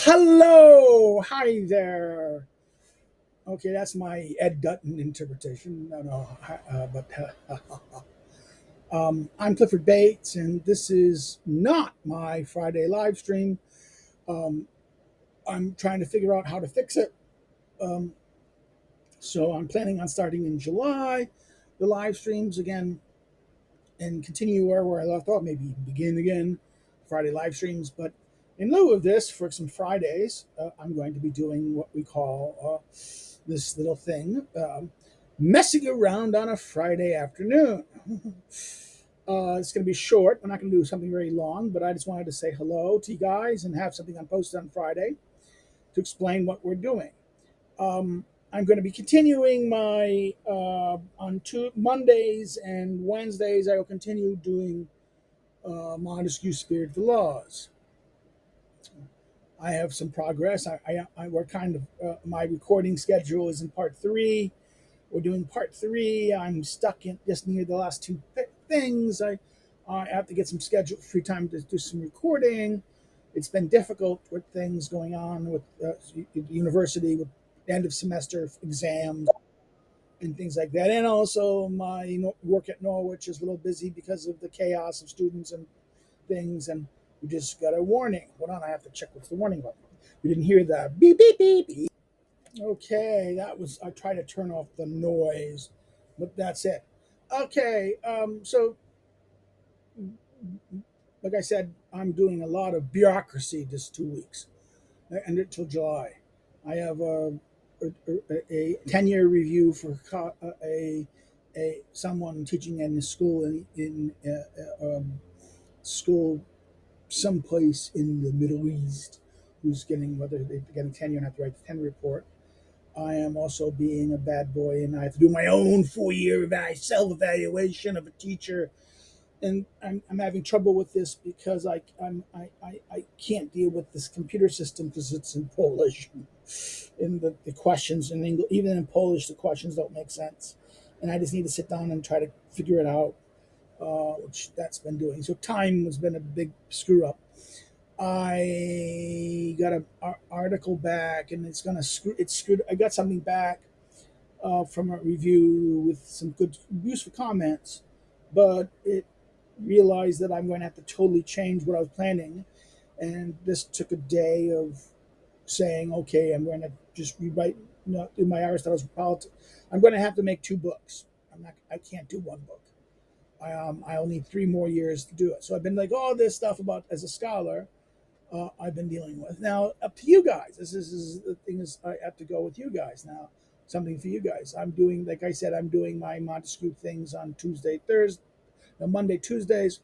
Hello, hi there. Okay, that's my Ed Dutton interpretation. No, no, I'm Clifford Bates, and this is not my Friday live stream. Um, I'm trying to figure out how to fix it. Um, so I'm planning on starting in July the live streams again and continue where I left off, maybe even begin again Friday live streams. But in lieu of this, for some Fridays, I'm going to be doing what we call this little thing, messing around on a Friday afternoon. It's going to be short. I'm not going to do something very long, but I just wanted to say hello to you guys and have something on posted on Friday to explain what we're doing. I'm going to be continuing my on Mondays and Wednesdays. I will continue doing Montesquieu Spirit of the Laws. I have some progress. We're kind of my recording schedule is in part three. We're doing part three. I'm stuck in just near the last two things. I have to get some schedule free time to do some recording. It's been difficult with things going on with the university with end of semester exams and things like that. And also my work at Norwich is a little busy because of the chaos of students and things. And we just got a warning. Hold on, I have to check what's the warning button. We didn't hear the beep beep beep beep. Okay, that was I tried to turn off the noise, but that's it. Okay, so like I said, I'm doing a lot of bureaucracy this 2 weeks, and until July. I have a 10-year review for a someone teaching in a school in school someplace in the Middle East who's getting whether they're getting tenure and have to write the tenure report. I am also being a bad boy and I have to do my own 4 year self evaluation of a teacher. And I'm having trouble with this because I can't deal with this computer system because it's in Polish. And the questions in English, even in Polish, the questions don't make sense. And I just need to sit down and try to figure it out, which that's been doing. So time has been a big screw up. I got an article back, and it's gonna screw. It's screwed. I got something back from a review with some good useful comments, but it realized that I'm going to have to totally change what I was planning, and this took a day of saying, okay, I'm going to just rewrite, do my Aristotle's politics. I'm going to have to make two books. I can't do one book. I'll need 3 more years to do it. So I've been like all this stuff about as a scholar I've been dealing with. Now, up to you guys. This is the thing is I have to go with you guys now. Something for you guys. I'm doing, like I said, I'm doing my Montesquieu things on Tuesday, Thursday, Monday, Tuesdays.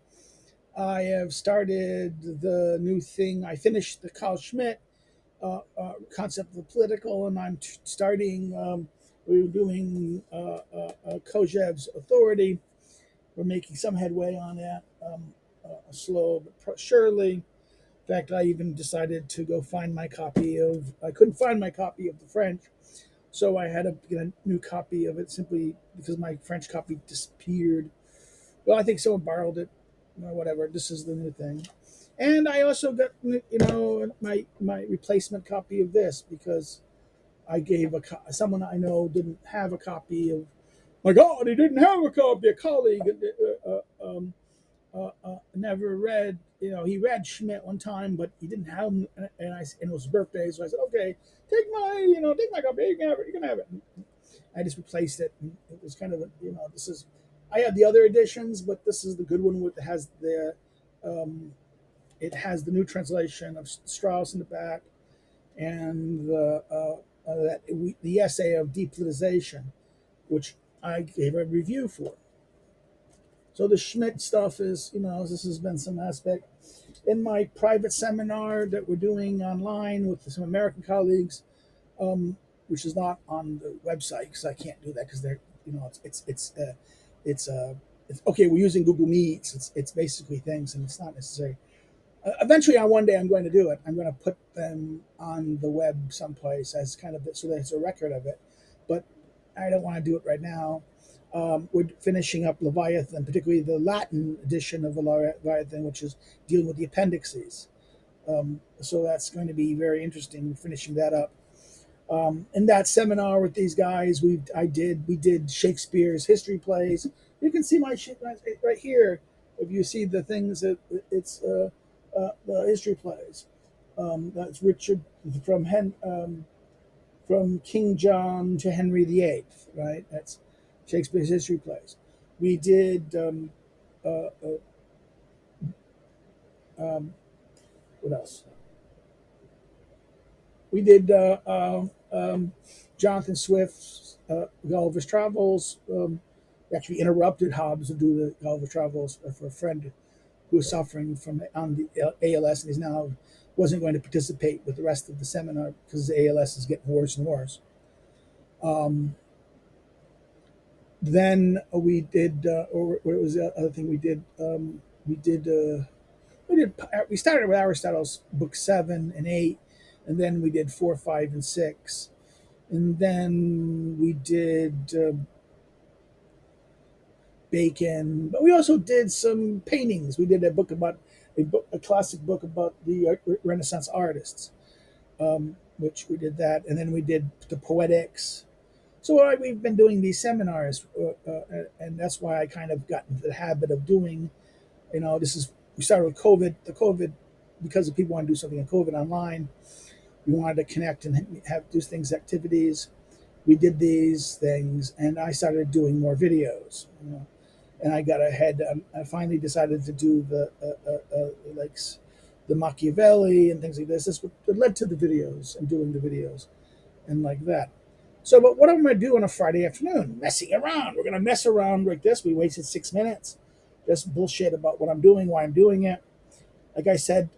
I have started the new thing. I finished the Carl Schmitt concept of the political, and I'm starting. We're doing Kozhev's authority. We're making some headway on that, slow but surely. In fact, I even decided to go find my copy of. I couldn't find my copy of the French, so I had to get a new copy of it simply because my French copy disappeared. Well, I think someone borrowed it, or whatever. This is the new thing, and I also got my replacement copy of this because I gave someone I know didn't have a copy of. My God, he didn't have a copy. A colleague never read. He read Schmidt one time, but he didn't have him, and it was his birthday, so I said, "Okay, take my copy. You can have it. You can have it." And I just replaced it, and it was kind of this is. I had the other editions, but this is the good one with um, it has the new translation of Strauss in the back, and the essay of depolitization, which I gave a review for. So the Schmidt stuff is, this has been some aspect. In my private seminar that we're doing online with some American colleagues, which is not on the website because I can't do that because they're, it's it's okay. We're using Google Meets. It's basically things, and it's not necessary. Eventually, on one day, I'm going to do it. I'm going to put them on the web someplace as kind of so that it's a record of it. But I don't want to do it right now. We're finishing up Leviathan, particularly the Latin edition of the Leviathan, which is dealing with the appendices. So that's going to be very interesting finishing that up. In that seminar with these guys, we did Shakespeare's history plays. You can see my shit right here. If you see the things that it's the history plays. That's Richard from from King John to Henry VIII. Right. That's Shakespeare's history plays. We did uh, uh, what else? We did Jonathan Swift's Gulliver's Travels. We actually interrupted Hobbes to do the Gulliver's Travels for a friend who was suffering from on the ALS, and he's now wasn't going to participate with the rest of the seminar because the ALS is getting worse and worse. Um, then we did, or what was the other thing we did? We did. We started with Aristotle's book 7 and 8, and then we did 4, 5, and 6, and then we did Bacon. But we also did some paintings. We did a book about a classic book about the Renaissance artists, which we did that, and then we did the poetics. So we've been doing these seminars, and that's why I kind of got into the habit of doing. This is we started with COVID. The COVID, because the people want to do something in COVID online. We wanted to connect and have do things, activities. We did these things, and I started doing more videos. And I got ahead. I finally decided to do the like the Machiavelli and things like this. This led to the videos and doing the videos and like that. So, but what I'm going to do on a Friday afternoon? Messing around. We're going to mess around like this. We wasted 6 minutes, just bullshit about what I'm doing, why I'm doing it. Like I said,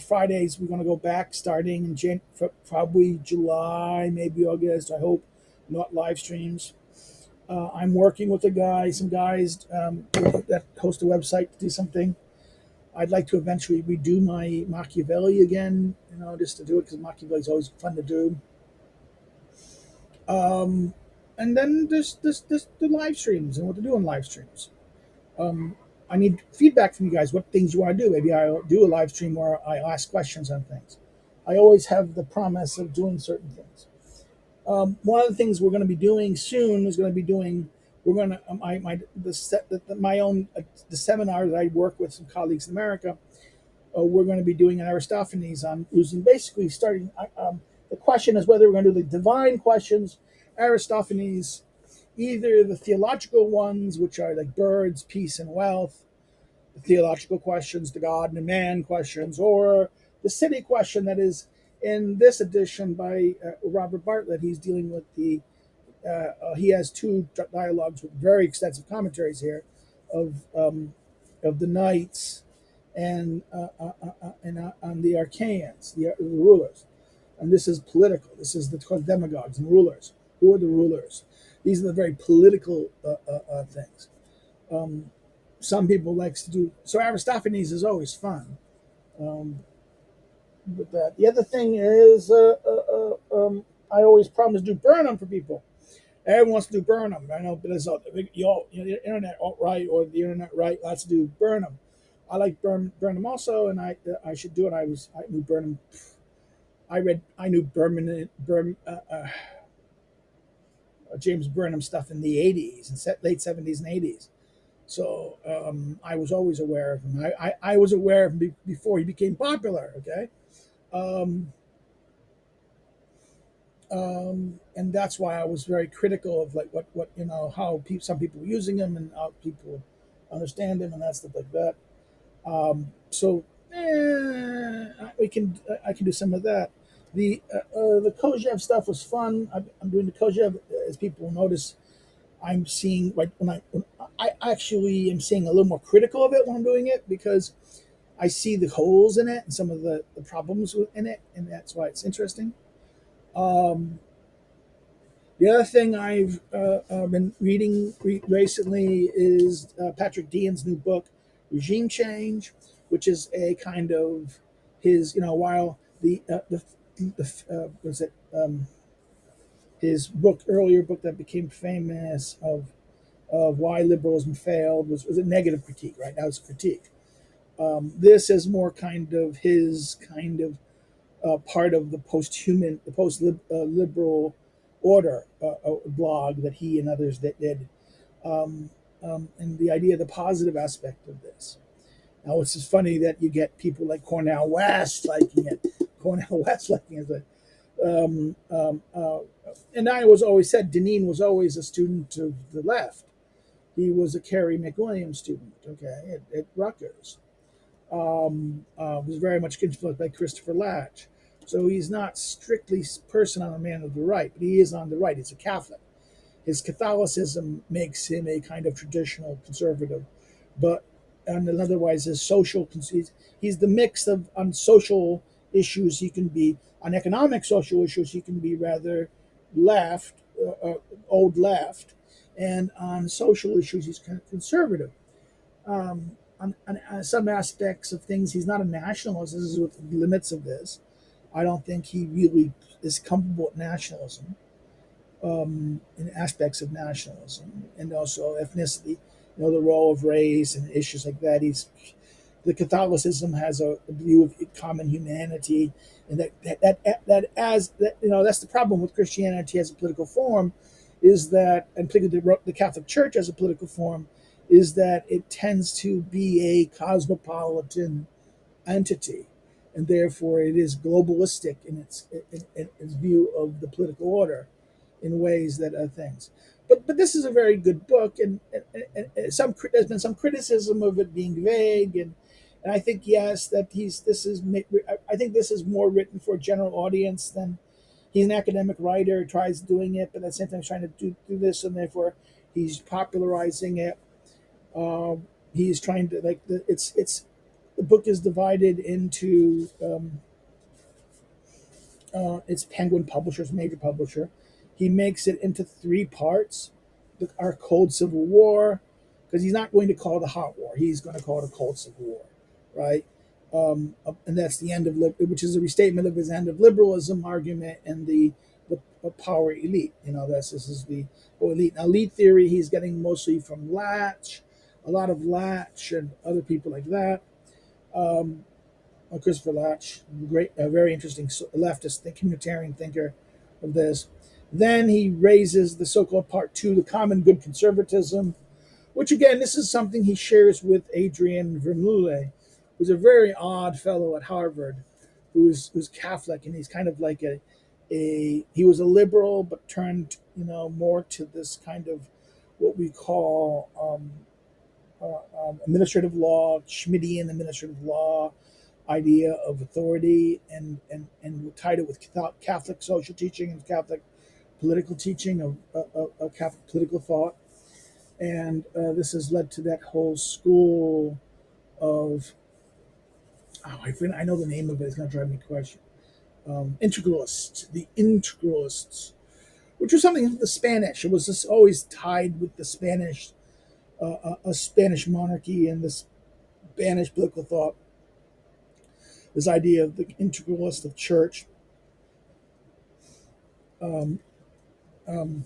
Fridays we're going to go back starting in probably July, maybe August. I hope not live streams. I'm working with some guys that host a website to do something. I'd like to eventually redo my Machiavelli again, just to do it because Machiavelli is always fun to do. Um, and then this the live streams and what to do in live streams. Um, I need feedback from you guys. What things you want to do? Maybe I'll do a live stream where I ask questions on things. I always have the promise of doing certain things. One of the things we're going to be doing soon is going to be doing. We're going to my the set my own the seminar that I work with some colleagues in America. We're going to be doing an Aristophanes on using basically starting. The question is whether we're going to do the divine questions, Aristophanes, either the theological ones, which are like birds, peace, and wealth, the theological questions, the God and the man questions, or the city question that is in this edition by Robert Bartlett. He's dealing with he has two dialogues with very extensive commentaries here of the knights and on the archaians, the rulers. And this is political. This is called demagogues and rulers. Who are the rulers? These are the very political things. Um, some people likes to do so. Aristophanes is always fun. Um, with that, the other thing is I always promise to do Burnham for people. Everyone wants to do Burnham. I know, but it's the internet alt-right or the internet right. Let's do Burnham. I like Burnham also, and I should do it. I knew Burnham. I knew James Burnham stuff in the '80s and late '70s and '80s. So I was always aware of him. I was aware of him before he became popular. Okay. Um, and that's why I was very critical of like what how some people were using him and how people understand him and that stuff like that. So we can I can do some of that. The Kojev stuff was fun. I'm doing the Kojev as people will notice. I'm seeing like when I actually am seeing a little more critical of it when I'm doing it because I see the holes in it and some of the problems in it, and that's why it's interesting. Um, the other thing I've been reading recently is Patrick Dean's new book, Regime Change, which is a kind of his, while was it his book, earlier book that became famous of why liberalism failed was a negative critique, right? That was a critique. This is more kind of his kind of part of the post-human, the post-liberal order blog that he and others that did, and the idea of the positive aspect of this. Now, it's just funny that you get people like Cornel West liking it. Cornel West liking it. And I was always said Deneen was always a student of the left. He was a Carrie McWilliams student, okay, at Rutgers. Was very much influenced by Christopher Latch. So he's not strictly person on a man of the right, but he is on the right. He's a Catholic. His Catholicism makes him a kind of traditional conservative, but and otherwise his social he's the mix of on social issues he can be on economic social issues he can be rather left, old left, and on social issues he's kind of conservative. On some aspects of things, he's not a nationalist. This is what the limits of this. I don't think he really is comfortable with nationalism, in aspects of nationalism, and also ethnicity. You know, the role of race and issues like that. The Catholicism has a view of common humanity, and that as that that's the problem with Christianity as a political form, is that, and particularly the Catholic Church as a political form, is that it tends to be a cosmopolitan entity, and therefore it is globalistic in its view of the political order, in ways that are things. But this is a very good book, and there's been some criticism of it being vague, and I think yes that I think this is more written for a general audience than he's an academic writer, tries doing it, but at the same time he's trying to do this, and therefore he's popularizing it. He's trying to it's the book is divided into it's Penguin Publishers, major publisher. He makes it into three parts: our Cold Civil War, because he's not going to call it a hot war; he's going to call it a Cold Civil War, right? And that's the end of which is a restatement of his end of liberalism argument and the power elite. This is the elite. Now, elite theory he's getting mostly from Latch, a lot of Latch and other people like that. Um, Christopher Latch, great, very interesting leftist, communitarian thinker of this. Then he raises the so-called part two, the common good conservatism, which again, this is something he shares with Adrian Vermeulen, who's a very odd fellow at Harvard, who's Catholic, and he's kind of like he was a liberal, but turned more to this kind of what we call administrative law, Schmittian administrative law idea of authority, and tied it with Catholic social teaching and Catholic political teaching of Catholic political thought. And this has led to that whole school of, I know the name of it, it's going to drive me crazy. Integralists, the integralists, which was something the Spanish. It was just always tied with the Spanish, a Spanish monarchy and the Spanish political thought. This idea of the integralist of church, um, um,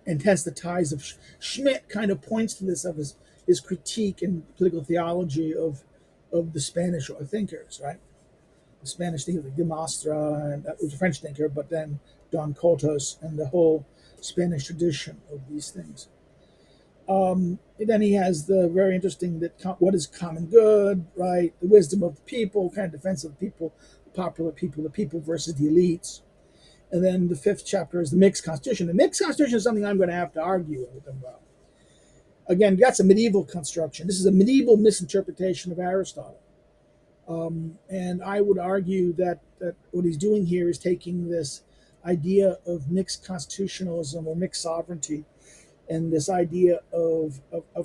and hence the ties of Schmidt kind of points to this of his critique and political theology of the Spanish thinkers, right? The Spanish thinkers like De Maistre, and that was a French thinker, but then Don Cotos and the whole Spanish tradition of these things. And then he has the very interesting what is common good, right? The wisdom of the people, kind of defense of the people, the popular people, the people versus the elites. And then the fifth chapter is the mixed constitution. The mixed constitution is something I'm going to have to argue with him about. Again, that's a medieval construction. This is a medieval misinterpretation of Aristotle. And I would argue that what he's doing here is taking this idea of mixed constitutionalism or mixed sovereignty and this idea of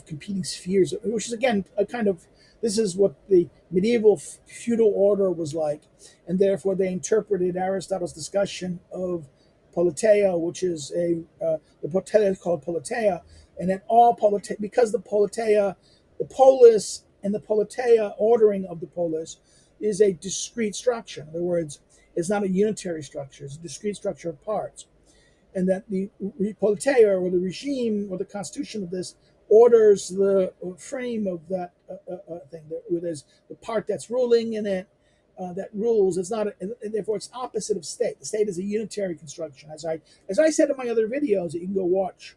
competing spheres, which is again a kind of, this is what the medieval feudal order was like, and therefore they interpreted Aristotle's discussion of politeia, which is the politeia is called politeia, and then all politeia, because the polis and the politeia ordering of the polis is a discrete structure. In other words, it's not a unitary structure; it's a discrete structure of parts, and that the politeia or the regime or the constitution of this orders the frame of that thing. There's the part that's ruling in it, that rules. It's not, therefore, it's opposite of state. The state is a unitary construction, as I said in my other videos that you can go watch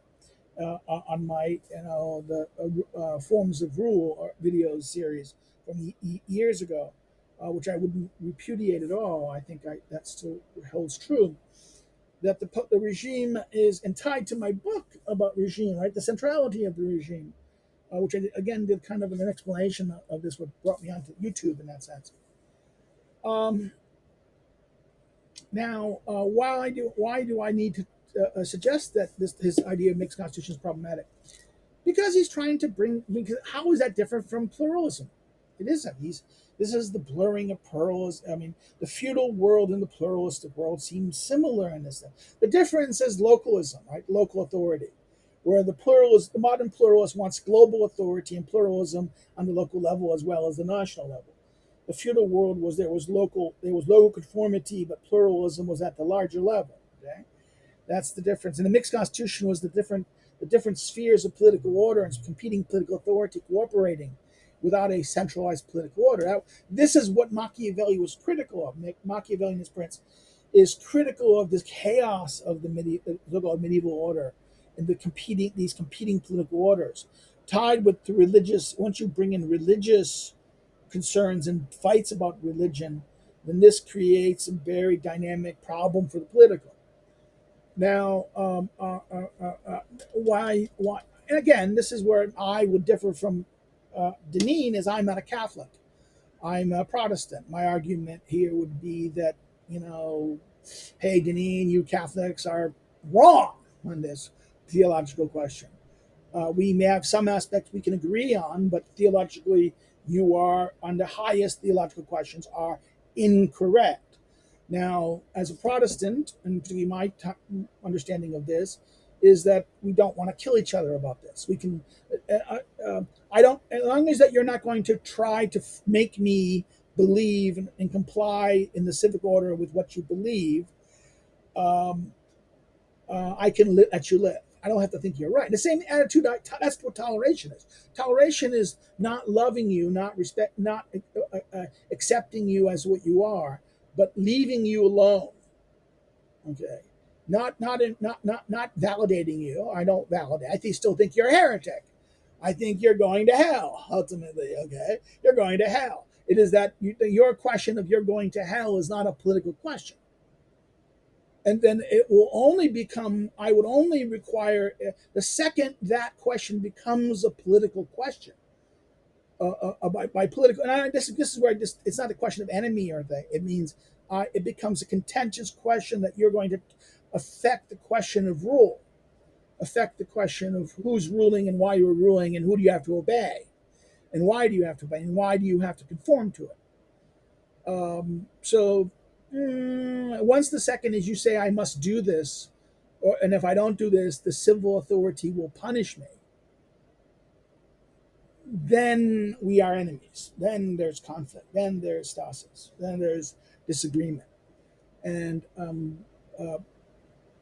on my the forms of rule videos series from years ago, which I wouldn't repudiate at all. I think that still holds true. That the regime is, and tied to my book about regime, right? The centrality of the regime, which I again did kind of an explanation of this, what brought me onto YouTube in that sense. Um, Now, why do I need to suggest that his idea of mixed constitution is problematic? Because he's trying to bring. Because how is that different from pluralism? It isn't. This is the blurring of pluralism. I mean, the feudal world and the pluralistic world seem similar in this thing. The difference is localism, right? Local authority, where the modern pluralist wants global authority and pluralism on the local level as well as the national level. The feudal world was local conformity, but pluralism was at the larger level. Okay, that's the difference. And the mixed constitution was the different spheres of political order and competing political authority cooperating without a centralized political order. Now, this is what Machiavelli was critical of. Machiavelli in his Prince is critical of this chaos of the medieval order and these competing political orders, tied with the religious. Once you bring in religious concerns and fights about religion, then this creates a very dynamic problem for the political. Now, why? And again, this is where I would differ from Deneen, is I'm not a Catholic. I'm a Protestant. My argument here would be that, you know, hey, Deneen, you Catholics are wrong on this theological question. We may have some aspects we can agree on, but theologically, you are on the highest theological questions are incorrect. Now, as a Protestant, and particularly my understanding of this, is that we don't want to kill each other about this. We can, I don't, as long as that you're not going to try to make me believe and comply in the civic order with what you believe, um, I can let you live. I don't have to think you're right. The same attitude. That's what toleration is. Toleration is not loving you, not accepting you as what you are, but leaving you alone. Okay, not validating you. I don't validate. Still think you're a heretic. I think you're going to hell ultimately. Okay, you're going to hell. It is that your question of you're going to hell is not a political question. And then it will only become, I would only require, the second that question becomes a political question, by political, and this is where it's not a question of enemy or anything. It means it becomes a contentious question that you're going to affect the question of rule, affect the question of who's ruling and why you're ruling and who do you have to obey and why do you have to obey and why do you have to conform to it. So once the second is you say I must do this, and if I don't do this, the civil authority will punish me, then we are enemies. Then there's conflict. Then there's stasis. Then there's disagreement. And uh,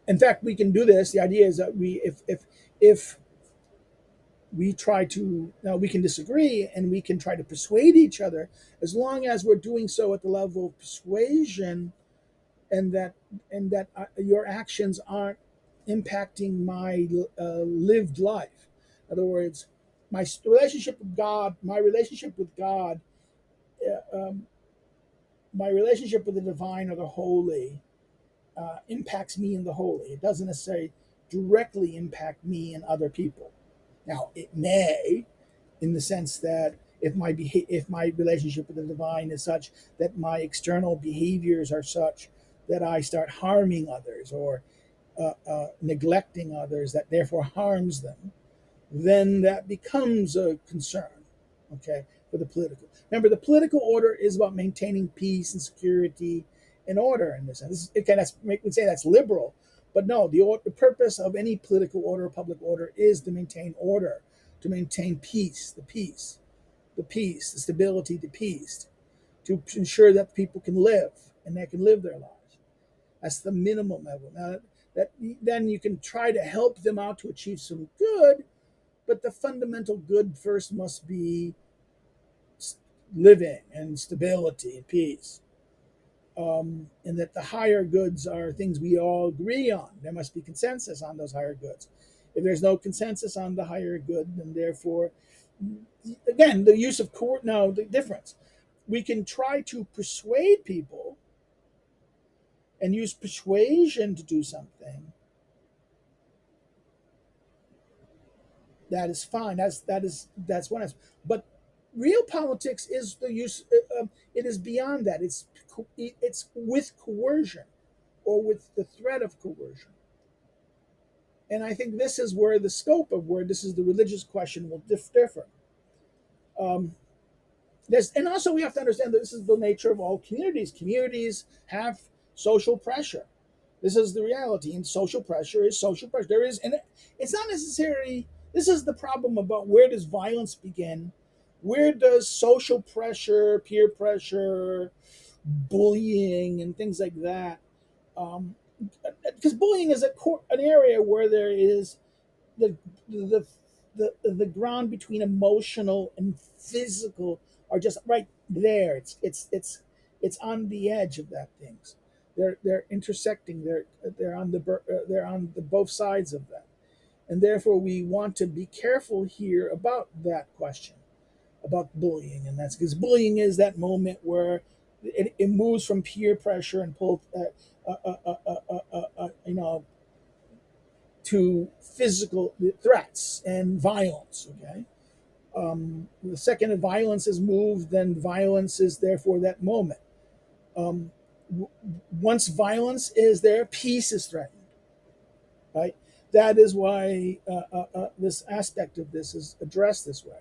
in fact, we can do this. The idea is that if we try to, now we can disagree and we can try to persuade each other, as long as we're doing so at the level of persuasion, and that your actions aren't impacting my lived life. In other words, my relationship with God, um, my relationship with the divine or the holy impacts me in the holy. It doesn't necessarily directly impact me and other people. Now, it may, in the sense that if my relationship with the divine is such that my external behaviors are such that I start harming others or neglecting others that therefore harms them, then that becomes a concern, okay, for the political. Remember, the political order is about maintaining peace and security and order in this sense. Okay, we would say that's liberal, but no, the purpose of any political order or public order is to maintain order, to maintain peace, the stability, the peace, to ensure that people can live and they can live their lives. That's the minimum level. Now, that then you can try to help them out to achieve some good, but the fundamental good first must be living and stability and peace. And that the higher goods are things we all agree on. There must be consensus on those higher goods. If there's no consensus on the higher good, then therefore, again, the use of no, the difference. We can try to persuade people and use persuasion to do something. That is fine. That's one aspect. But real politics is the use. It is beyond that. It's with coercion, or with the threat of coercion. And I think this is where the scope of where this is the religious question will differ. Um, and also we have to understand that this is the nature of all communities. Communities have social pressure. This is the reality, and social pressure is social pressure. There is, and it's not necessarily. This is the problem about where does violence begin? Where does social pressure, peer pressure, bullying, and things like that? Um, because bullying is an area where there is the the the ground between emotional and physical are just right there. It's on the edge of that things. They're intersecting. They're on the both sides of that, and therefore we want to be careful here about that question about bullying, and that's because bullying is that moment where it moves from peer pressure and pull, to physical threats and violence. Okay, the second violence is moved, then violence is therefore that moment. Um, Once violence is there, peace is threatened. Right. That is why this aspect of this is addressed this way.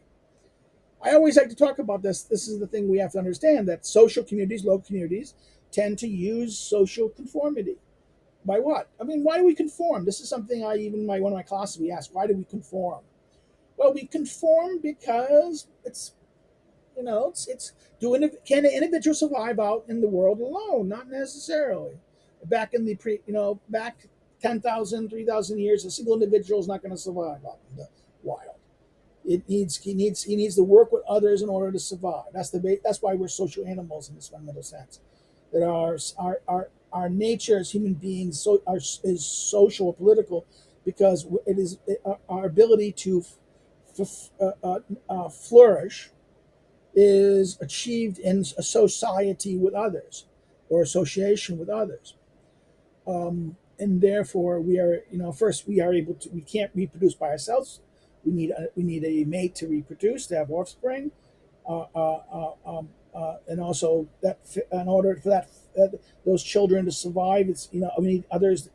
I always like to talk about this. This is the thing we have to understand that social communities, local communities, tend to use social conformity. By what? I mean, why do we conform? This is something I even my one of my classes we ask. Why do we conform? Well, we conform because it's can an individual survive out in the world alone? Not necessarily. Back in the back 10,000, 3,000 years, a single individual is not going to survive out in the wild. He needs to work with others in order to survive. That's why we're social animals in this fundamental sense. That our nature as human beings is social, political, because it is our ability to flourish is achieved in a society with others or association with others. And therefore, first we are able to, we can't reproduce by ourselves. We need a mate to reproduce, to have offspring, and also that in order for those children to survive, we need others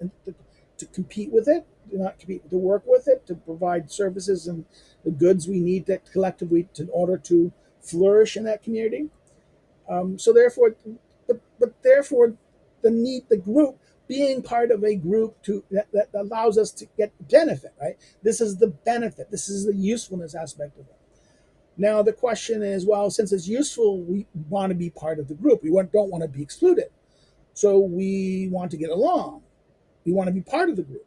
to compete with it, to not compete, to work with it, to provide services and the goods we need that collectively in order to flourish in that community. So therefore, but therefore, the group being part of a group that allows us to get benefit. Right. This is the benefit. This is the usefulness aspect of it. Now the question is, well, since it's useful, we want to be part of the group. Don't want to be excluded, so we want to get along. We want to be part of the group.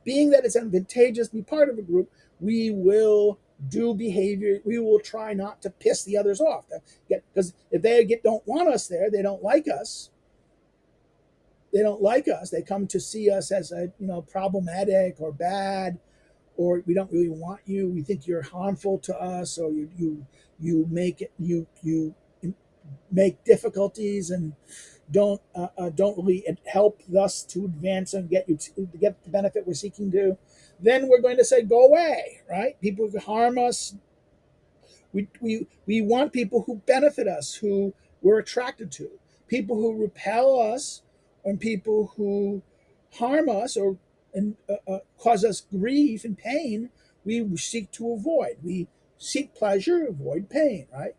Being that it's advantageous to be part of a group, we will do behavior. We will try not to piss the others off. Because if they don't want us there, they don't like us. They don't like us. They come to see us as problematic or bad, or we don't really want you. We think you're harmful to us, or you make it you make difficulties and don't really help us to advance and to get the benefit we're seeking to, then we're going to say go away. Right? People who harm us. We want people who benefit us, who we're attracted to. People who repel us, and people who harm us or and cause us grief and pain, we seek to avoid. We seek pleasure, avoid pain. Right?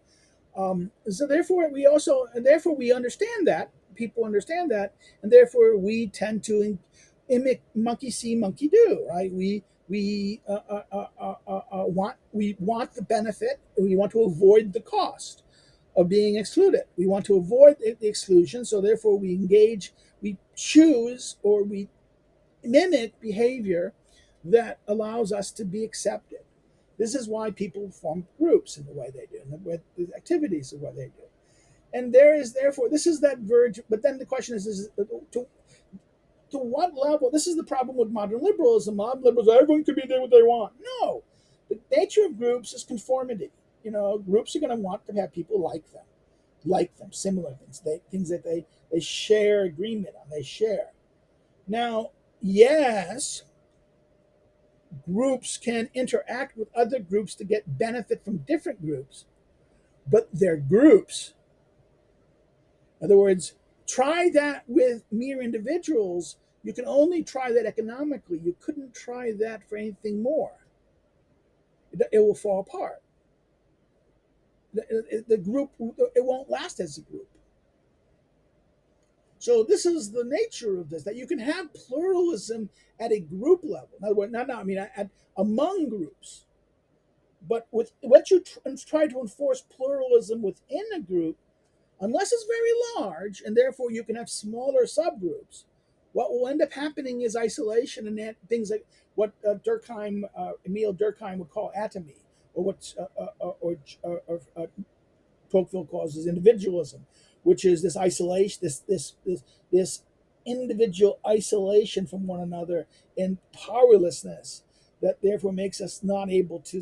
So therefore we understand that people understand that, and therefore we tend to mimic monkey see, monkey do. Right? We want the benefit. We want to avoid the cost of being excluded. We want to avoid the exclusion. So therefore we engage. We choose or we mimic behavior that allows us to be accepted. This is why people form groups in the way they do, and the activities the way they do. And there is therefore this is that verge. But then the question is to to what level? This is the problem with modern liberalism. Modern liberals, everyone can be there what they want. No, the nature of groups is conformity. Groups are going to want to have people like them, similar things, things that they share agreement on. They share. Now, yes, groups can interact with other groups to get benefit from different groups, but they're groups. In other words, try that with mere individuals. You can only try that economically. You couldn't try that for anything more. It will fall apart. The group, it won't last as a group. So this is the nature of this, that you can have pluralism at a group level. In other words, not I mean at among groups, but with what you try to enforce pluralism within a group, unless it's very large, and therefore you can have smaller subgroups. What will end up happening is isolation and things like what Emil Durkheim would call atomy, or what Tocqueville calls as individualism, which is this isolation, this individual isolation from one another and powerlessness that therefore makes us not able to,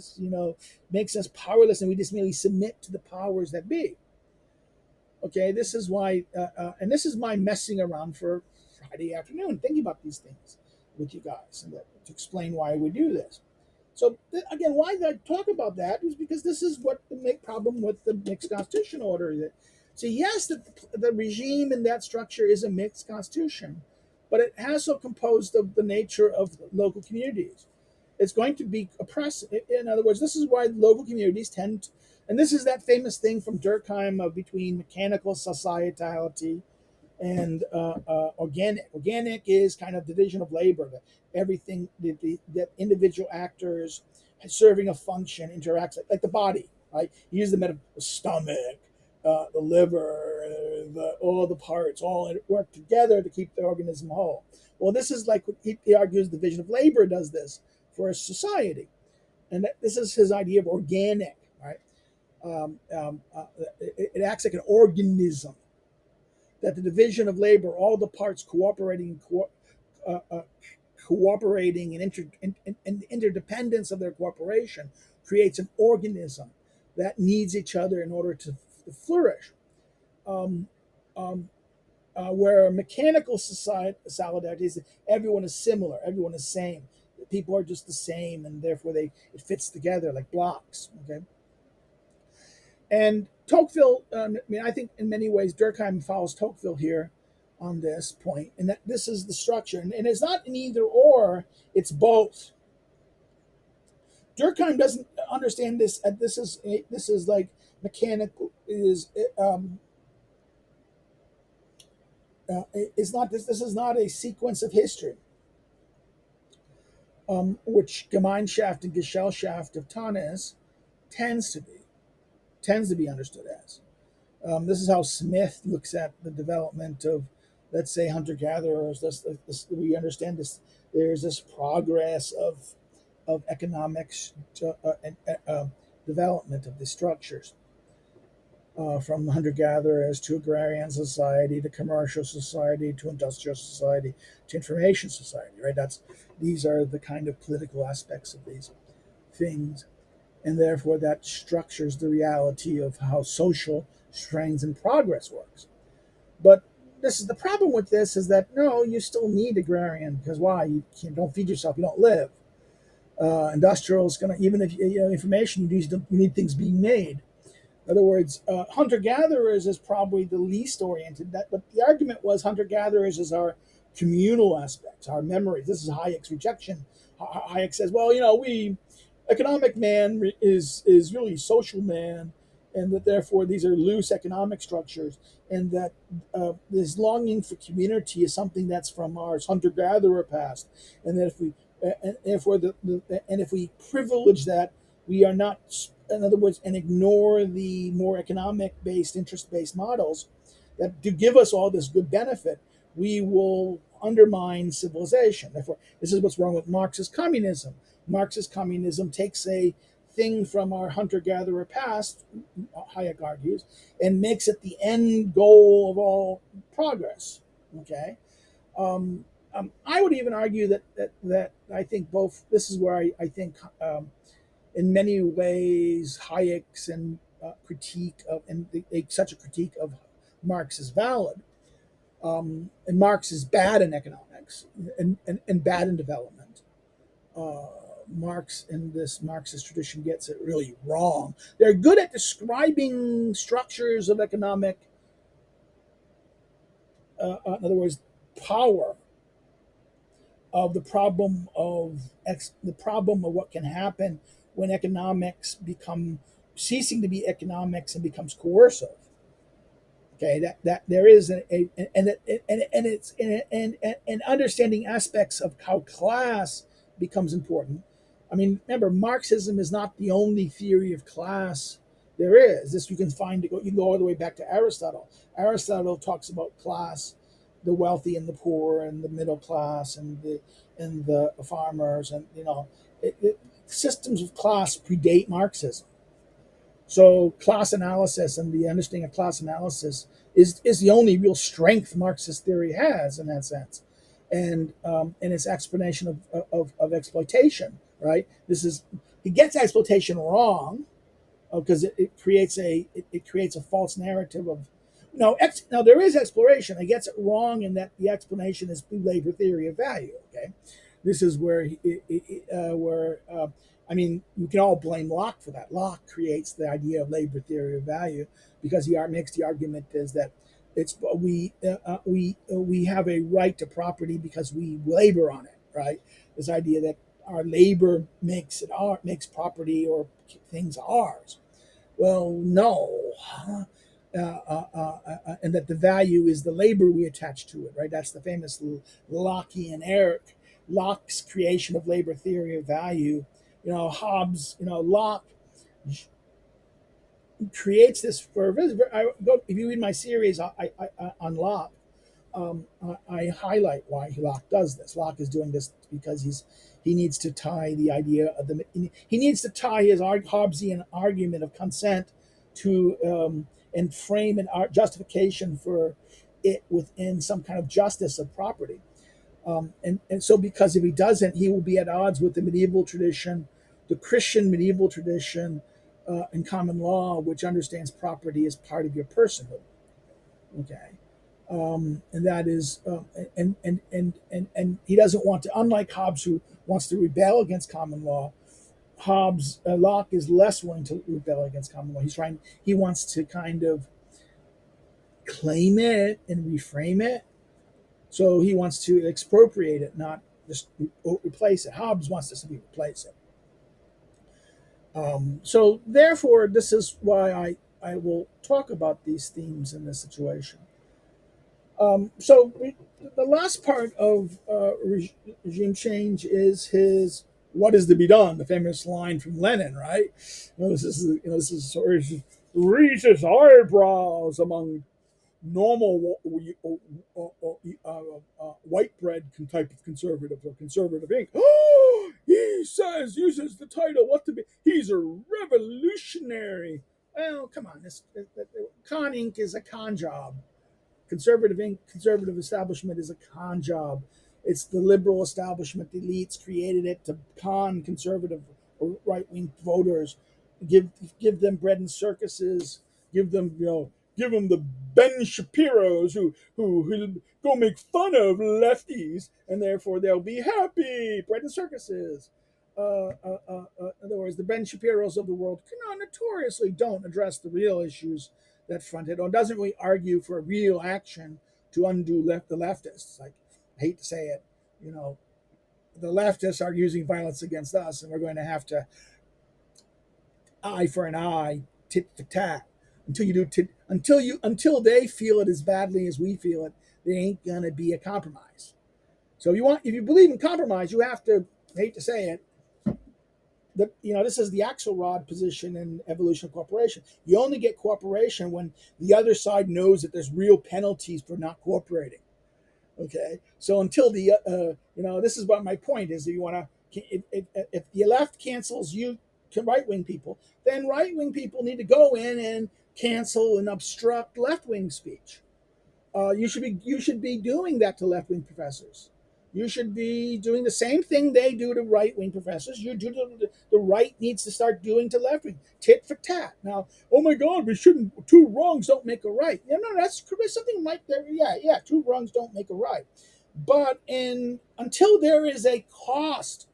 makes us powerless, and we just merely submit to the powers that be. Okay, this is why, and this is my messing around for Friday afternoon, thinking about these things with you guys, and to explain why we do this. So again, why I talk about that is because this is what the problem with the mixed constitution order. So yes, the regime in that structure is a mixed constitution, but it has so composed of the nature of local communities. It's going to be oppressive. In other words, this is why local communities tend to, and this is that famous thing from Durkheim of between mechanical societality and organic. Organic is kind of division of labor. That everything that individual actors serving a function interacts like the body. Right? You use the metaphor: the stomach, the liver, all the parts all work together to keep the organism whole. Well, this is like he argues division of labor does this for a society, and this is his idea of organic. Right? It acts like an organism, that the division of labor, all the parts uh, uh, cooperating and interdependence of their cooperation creates an organism that needs each other in order to flourish. Um, um, where mechanical solidarity is everyone is similar, everyone is same. People are just the same, and therefore it fits together like blocks. Okay, and Tocqueville, I think in many ways Durkheim follows Tocqueville here on this point, and that this is the structure, and it's not an either or; it's both. Durkheim doesn't understand this. This is like mechanical is not this. This is not a sequence of history, which Gemeinschaft and Gesellschaft of Tannes tends to be tends to be understood as. This is how Smith looks at the development of, let's say, hunter gatherers. We understand this. There's this progress of economics and development of the structures, from hunter gatherers to agrarian society to commercial society to industrial society to information society. Right. These are the kind of political aspects of these things, and therefore that structures the reality of how social strength and progress works. But this is the problem with this is that no, you still need agrarian, because why? Don't feed yourself, you don't live. Industrial is going to, even if information, you need things being made. In other words, hunter gatherers is probably the least oriented. But the argument was hunter gatherers is our communal aspects, our memories. This is Hayek's rejection. Hayek says, well, we economic man is really social man, and that therefore these are loose economic structures, and that this longing for community is something that's from our hunter gatherer past, and that if we privilege that, we are not, in other words, and ignore the more economic based, interest based models that do give us all this good benefit, we will undermines civilization. Therefore, this is what's wrong with Marxist communism. Marxist communism takes a thing from our hunter-gatherer past, Hayek argues, and makes it the end goal of all progress. Okay, I would even argue that I think both. This is where I think, in many ways, Hayek's and critique of such a critique of Marx is valid. And Marx is bad in economics and bad in development. Uh, Marx in this Marxist tradition gets it really wrong. They're good at describing structures of economic, in other words, power of the problem of what can happen when economics become ceasing to be economics and becomes coercive. Okay, that there is and it's and understanding aspects of how class becomes important. I mean, remember, Marxism is not the only theory of class there is. This you can find. You can go all the way back to Aristotle. Aristotle talks about class, the wealthy and the poor, and the middle class, and the farmers, and systems of class predate Marxism. So class analysis and the understanding of class analysis is the only real strength Marxist theory has in that sense, and its explanation of exploitation. Right? This is he gets exploitation wrong because it creates a false narrative of now there is exploration. He gets it wrong in that the explanation is through labor theory of value. Okay, this is where I mean, you can all blame Locke for that. Locke creates the idea of labor theory of value because he makes the argument is that we have a right to property because we labor on it. Right, this idea that our labor makes property or things ours. Well, no. And that the value is the labor we attach to it, right? That's the famous Lockean Eric, Locke's creation of labor theory of value. Hobbes, Locke creates this for. If you read my series on Locke, I highlight why Locke does this. Locke is doing this because he needs to tie the idea of he needs to tie his Hobbesian argument of consent to and frame an justification for it within some kind of justice of property. And so because if he doesn't, he will be at odds with the medieval tradition, the Christian medieval tradition, in common law, which understands property as part of your personhood. Okay, and that is and he doesn't want to, unlike Hobbes, who wants to rebel against common law. Locke is less willing to rebel against common law. He wants to kind of claim it and reframe it. So he wants to expropriate it, not just replace it. Hobbes wants to simply replace it. So therefore, this is why I will talk about these themes in this situation. The last part of regime change is his "What is to be done?" The famous line from Lenin, right? This is sort of raises eyebrows among normal white bread type of conservative or conservative ink. Oh, uses the title "What to be." He's a revolutionary. Well, come on, con ink is a con job. Conservative establishment is a con job. It's the liberal establishment, the elites created it to con conservative or right wing voters, give them bread and circuses, give them the Ben Shapiros who go make fun of lefties, and therefore they'll be happy. Bread and circuses. In other words, the Ben Shapiros of the world notoriously don't address the real issues that fronted or doesn't really argue for real action to undo the leftists. Like, I hate to say it, the leftists are using violence against us, and we're going to have to eye for an eye, tit for tat, until they feel it as badly as we feel it. There ain't gonna be a compromise. So if you believe in compromise, you have to. I hate to say it, this is the Axelrod position in evolution of cooperation. You only get cooperation when the other side knows that there's real penalties for not cooperating. Okay, so until the this is what my point is. If you want to, if the left cancels you to right wing people, then right wing people need to go in and cancel and obstruct left wing speech. You should be doing that to left wing professors. You should be doing the same thing they do to right wing professors. You do the right needs to start doing to left wing. Tit for tat. Now, oh my God, we shouldn't. Two wrongs don't make a right. Yeah, no, that's something like that. Yeah, yeah. Two wrongs don't make a right. But until there is a cost,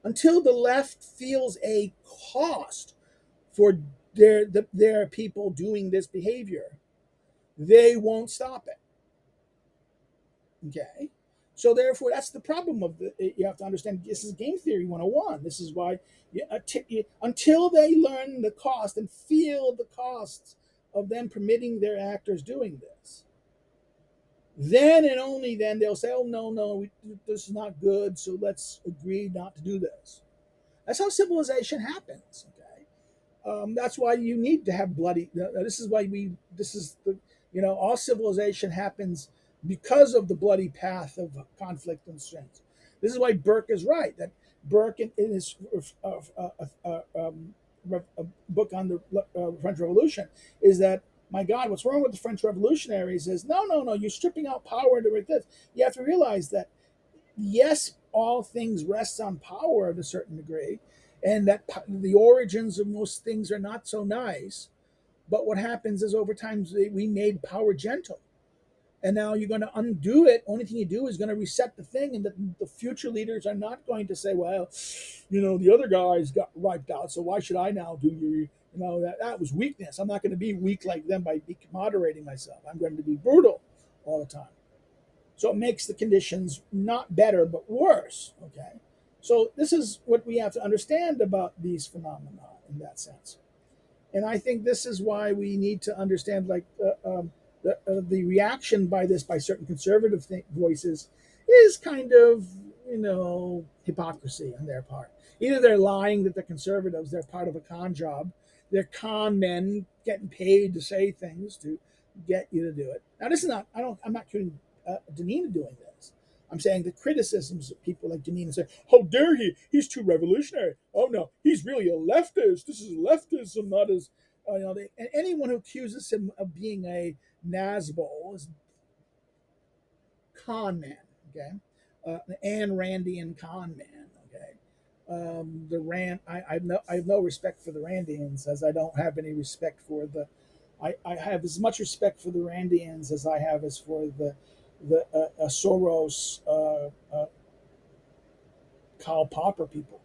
until the left feels a cost for their people doing this behavior, they won't stop it. Okay. So therefore, that's the problem of the. You have to understand this is game theory 101. This is why until they learn the cost and feel the costs of them permitting their actors doing this, then and only then they'll say, "Oh no, no, this is not good. So let's agree not to do this." That's how civilization happens. Okay. That's why you need to have bloody. This is why we. This is the. All civilization happens because of the bloody path of conflict and strength. This is why Burke is right. That Burke, in his book on the French Revolution, is that my God, what's wrong with the French revolutionaries is no, no, no. You're stripping out power to make this. You have to realize that yes, all things rest on power to a certain degree, and that the origins of most things are not so nice. But what happens is over time we made power gentle, and now you're going to undo it. Only thing you do is going to reset the thing, and the future leaders are not going to say, "Well, the other guys got wiped out, so why should I now do your." That was weakness. I'm not going to be weak like them by moderating myself. I'm going to be brutal all the time. So it makes the conditions not better, but worse. Okay. So this is what we have to understand about these phenomena in that sense. And I think this is why we need to understand, like, the reaction by certain conservative voices is kind of, hypocrisy on their part. Either they're lying that they're conservatives, they're part of a con job, they're con men getting paid to say things to get you to do it. Now, this is not, I'm not accusing Deneen doing this. I'm saying the criticisms of people like Deneen say, "How dare he? He's too revolutionary. Oh no, he's really a leftist. This is leftism, not as and anyone who accuses him of being a Nazbol is con man. Okay, an Ayn Randian con man. Okay, the Rand. I have no respect for the Randians as I don't have any respect for the. I have as much respect for the Randians as I have as for the Soros, Karl Popper people.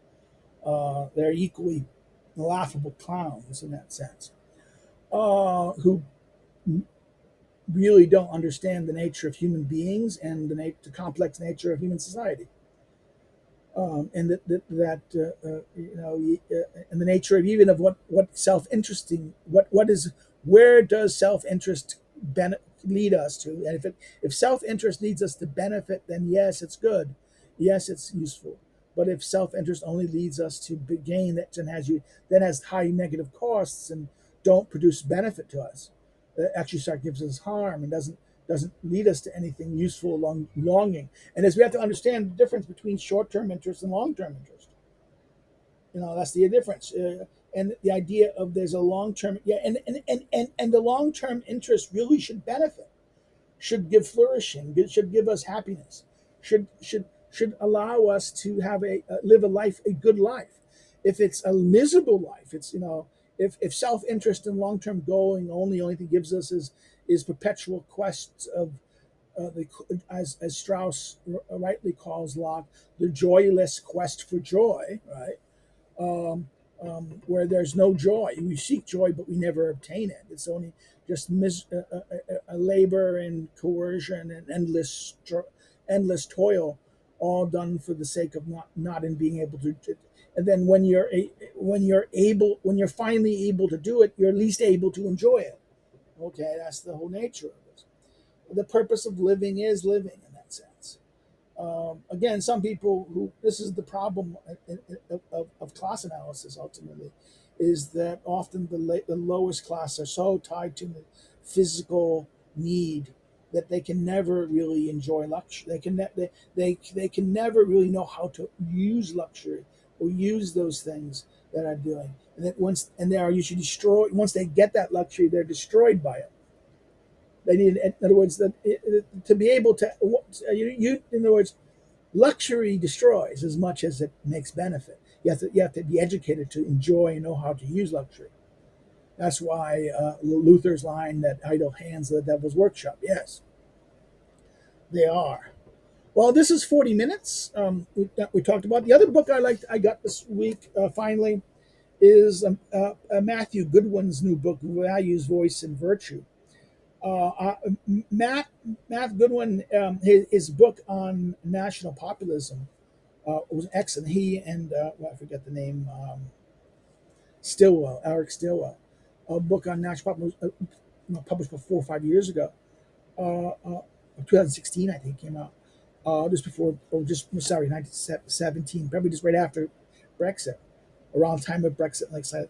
They're equally laughable clowns in that sense, who really don't understand the nature of human beings and the complex nature of human society. And and the nature of even of what self-interesting, what is, where does self-interest lead us to? And if self-interest leads us to benefit, then yes, it's good, yes, it's useful. But if self-interest only leads us to gain, that then has high negative costs and don't produce benefit to us, actually start gives us harm and doesn't lead us to anything useful along longing. And as we have to understand the difference between short-term interest and long-term interest. That's the difference. And the idea of there's a long-term, yeah, and the long-term interest really should benefit, should give flourishing, should give us happiness, should allow us to have live a good life. If it's a miserable life, it's if self-interest and long-term going only thing gives us is perpetual quests of as Strauss rightly calls Locke, the joyless quest for joy, right? Where there's no joy. We seek joy, but we never obtain it. It's only just a labor and coercion and endless toil, all done for the sake of not in being able to. And then when you're finally able to do it, you're least able to enjoy it. Okay, that's the whole nature of it. The purpose of living is living in that sense. Again, some people who this is the problem of class analysis ultimately is that often the lowest class are so tied to the physical need that they can never really enjoy luxury. They can never really know how to use luxury or use those things that I'm doing. And that once and they are usually destroyed. Once they get that luxury, they're destroyed by it. They need, in other words, to be able to in other words, luxury destroys as much as it makes benefit. You have to be educated to enjoy and know how to use luxury. That's why Luther's line that idle hands are the devil's workshop. Yes, they are. Well, this is 40 minutes. We talked about the other book I got this week finally is Matthew Goodwin's new book, Values, Voice, and Virtue. Uh, uh, Matt Goodwin, his book on national populism was excellent. He and well, I forget the name, Stilwell, Eric Stilwell, a book on national populism, published about 4 or 5 years ago. 2016, I think, came out. Just before, or just sorry, 1917, probably just right after Brexit, around the time of Brexit, like I said,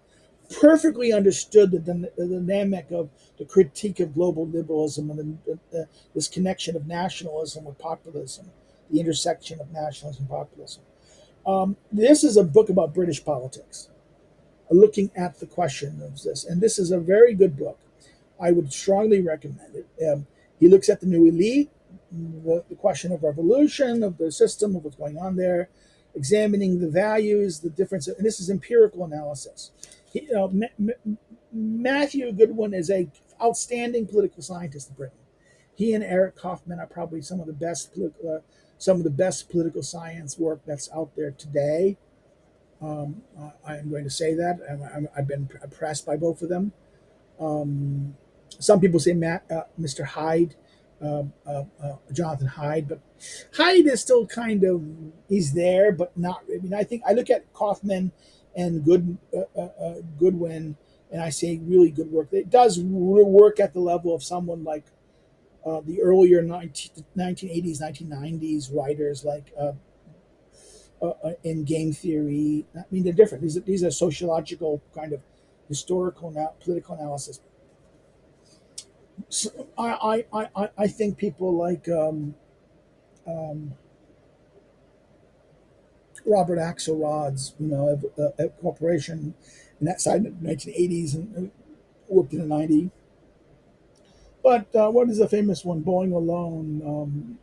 perfectly understood the dynamic of the critique of global liberalism and this connection of nationalism with populism, the intersection of nationalism and populism. This is a book about British politics, looking at the question of this, and this is a very good book. I would strongly recommend it. He looks at the new elite, the question of revolution, of the system, of what's going on there, examining the values, the difference, and this is empirical analysis. Matthew Goodwin is a outstanding political scientist in Britain. He and Eric Kaufman are probably some of the best political science work that's out there today. I am going to say that. I've been impressed by both of them. Um, some people say Mr. Hyde, Jonathan Hyde, but Hyde is still kind of he's there, but not. I mean, I think I look at Kaufman and Goodwin, and I say really good work. It does work at the level of someone like the earlier 1980s, 1990s writers like in game theory. I mean, they're different. These are sociological kind of historical political analysis. So I think people like um, Robert Axelrod's, a corporation in that side in the 1980s and worked in the 90s. But what is the famous one? Bowling Alone.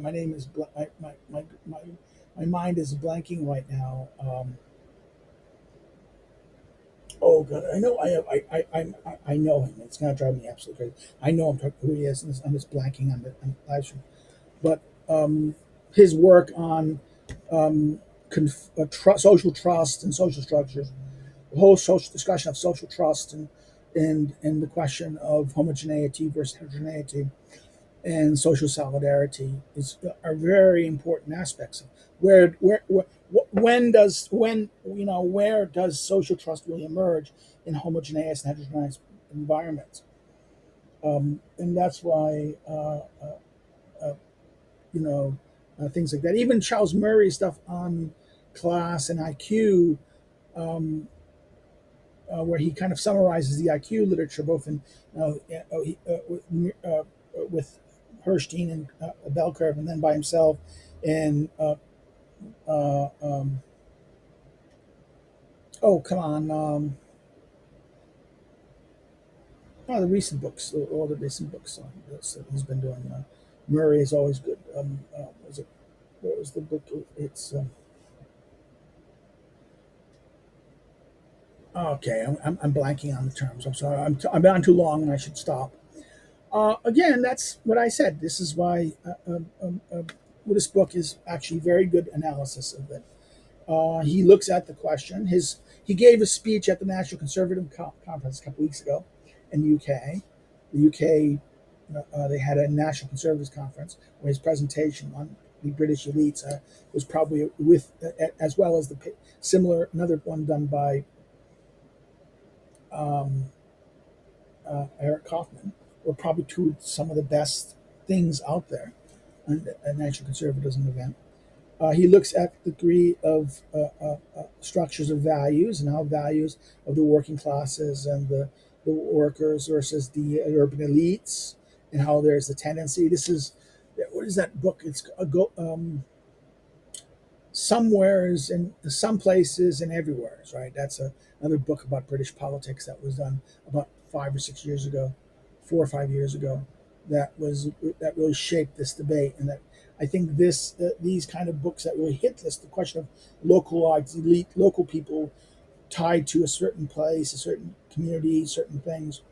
My name is my mind is blanking right now. Oh God, I know I know him. It's gonna drive me absolutely crazy. I know who he is, and I'm just blanking on the live stream. But his work on social trust and social structures, the whole social discussion of social trust and the question of homogeneity versus heterogeneity and social solidarity are very important aspects of where does social trust really emerge in homogeneous and heterogeneous environments, and that's why uh, you know things like that. Even Charles Murray stuff on class and IQ, um, where he kind of summarizes the IQ literature both in with Herstein and a bell curve, and then by himself and uh, um, oh come on, the recent books, all the recent books that he's been doing. Murray is always good. Was it what was the book? It's okay. I'm blanking on the terms. I'm sorry. I'm on too long, and I should stop. Again, that's what I said. This is why well, this book is actually very good analysis of it. He looks at the question. He gave a speech at the National Conservative Conference a couple weeks ago in the UK. The UK they had a National Conservatives Conference where his presentation on the British elites was probably with as well as the similar another one done by um, Eric Kaufman were probably some of the best things out there on a national conservatism event. He looks at the degree of structures of values and how values of the working classes and the workers versus the urban elites and how there's the tendency. This is what is that book? It's a go. Somewheres in some places and everywheres, right? That's another book about British politics that was done about 5 or 6 years ago, 4 or 5 years ago. That really shaped this debate, and that I think these kind of books that really hit this the question of localized elite, local people tied to a certain place, a certain community, certain things,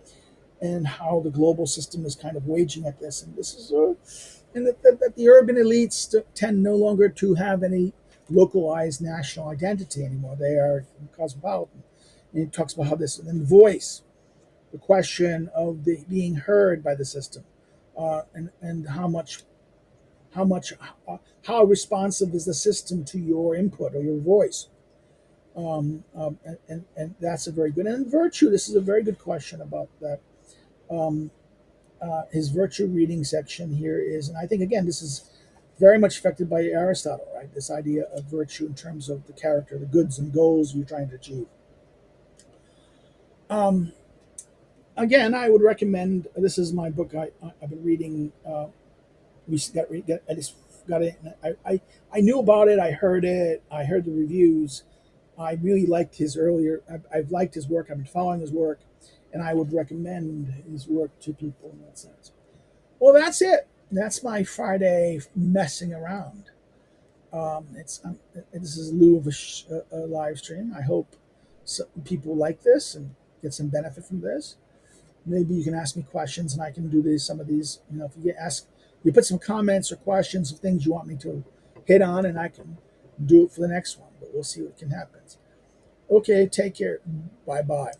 and how the global system is kind of waging at this. And this is and that the urban elites tend no longer to have any localized national identity anymore. They are cosmopolitan. And he talks about how this, and then voice, the question of the being heard by the system, and how much how responsive is the system to your input or your voice. And that's a very good, and virtue. This is a very good question about that. Um, his virtue reading section here is, and I think again this is very much affected by Aristotle, right? This idea of virtue in terms of the character, the goods and goals you're trying to achieve. Um, Again, I would recommend. This is my book. I've been reading. We got I just got it. I knew about it. I heard it. I heard the reviews. I really liked his earlier. I've liked his work. I've been following his work, and I would recommend his work to people in that sense. Well, that's it. That's my Friday messing around. It's this is in lieu of a live stream. I hope people like this and get some benefit from this. Maybe you can ask me questions and I can do these. Some of these, if you you put some comments or questions of things you want me to hit on, and I can do it for the next one. But we'll see what can happen. Okay, take care. Bye bye.